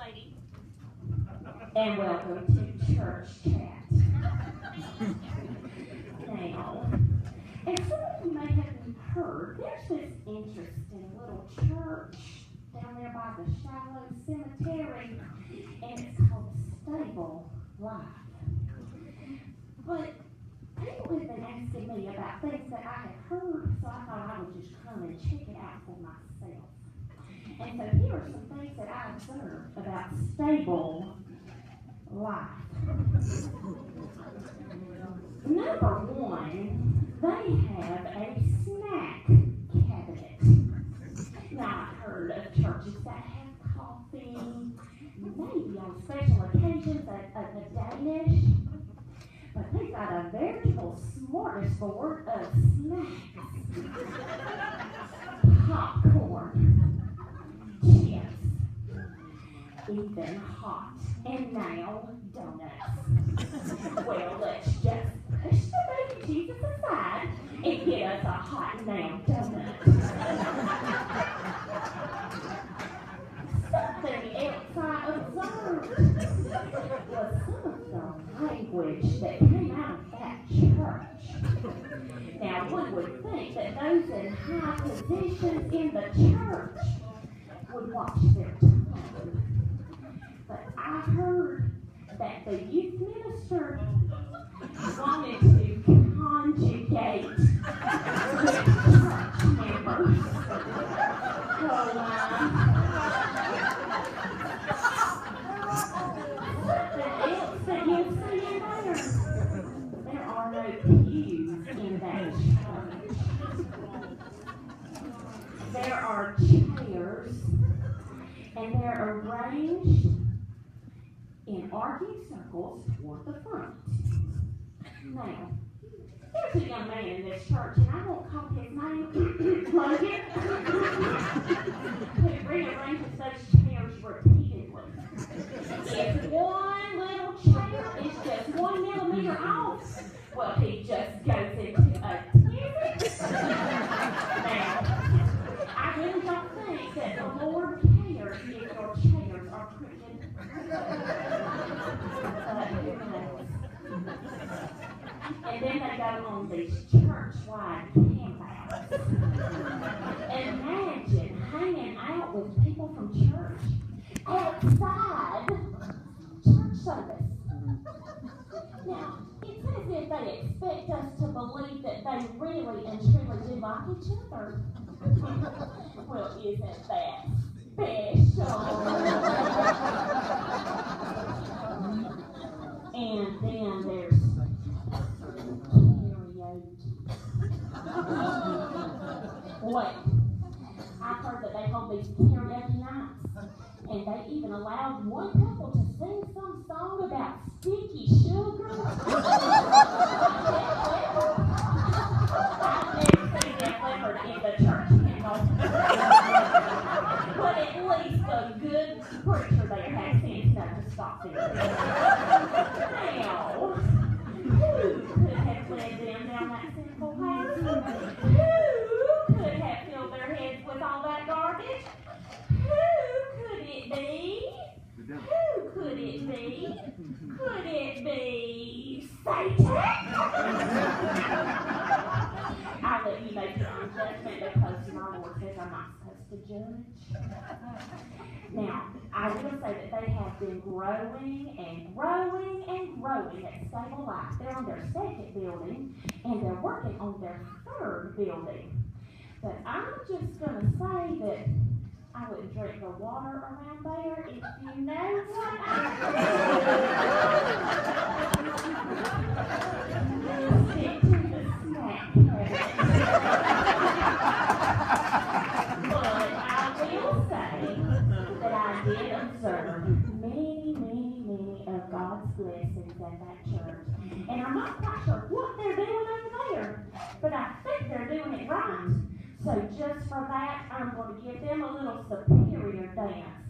lady. And welcome to Church Chat. Now, as some of you may have heard, there's this interesting little church down there by the shallow cemetery, and it's called Stable Life. But people have been asking me about things that I have heard, so I thought I would just come and check it out for myself. And so here are some things that I observed about Stable Life. Number one, they have a snack cabinet. Now, I've heard of churches that have coffee, maybe on special occasions a Danish, but they've got a veritable smorgasbord of snacks. Popcorn, chips, even hot, and now donuts. Well, let's just push the baby Jesus aside and get us a hot now donut. Something else I observed was some of the language that came out of that church. Now, one would think that those in high positions in the church would watch their tongue. But I heard that the youth minister wanted to conjugate with church members. Something else that you'll see in there. There are no pews in that church. There are chairs, and they're arranged in arcing circles toward the front. Now, there's a young man in this church, and I won't call his name, Logan, who rearranges those chairs repeatedly. If one little chair is just 1 millimeter off, well, he just goes into a tizzy. Now, I really don't think that the Lord cares if your chairs are crooked. And then they go on these church-wide campouts. Imagine hanging out with people from church outside church service. Now, it's as if they expect us to believe that they really and truly do like each other. Well, isn't that special? And then there's karaoke. Wait, I've heard that they hold these karaoke nights, and they even allowed one couple to sing some song about sticky sugar. I've never seen that leopard in the church candle. But at least a good preacher there has sense enough to stop singing. Now, who could have led them down that sinful path? Who could have filled their heads with all that garbage? Who could it be? Who could it be? Could it be Satan? I'll let you make your own judgment because my Lord says I'm not supposed to judge. Now, I will say that they have been growing and growing and growing at Stable Life. They're on their second building, and they're working on their third building. But I'm just going to say that I wouldn't drink the water around there if you know what I mean. Stick to the snack cabinet. But I will say that I did observe many of God's blessings at that church. And I'm not quite sure what they're doing over there, but I think they're doing it right. So just for that, I'm going to give them a little superior dance.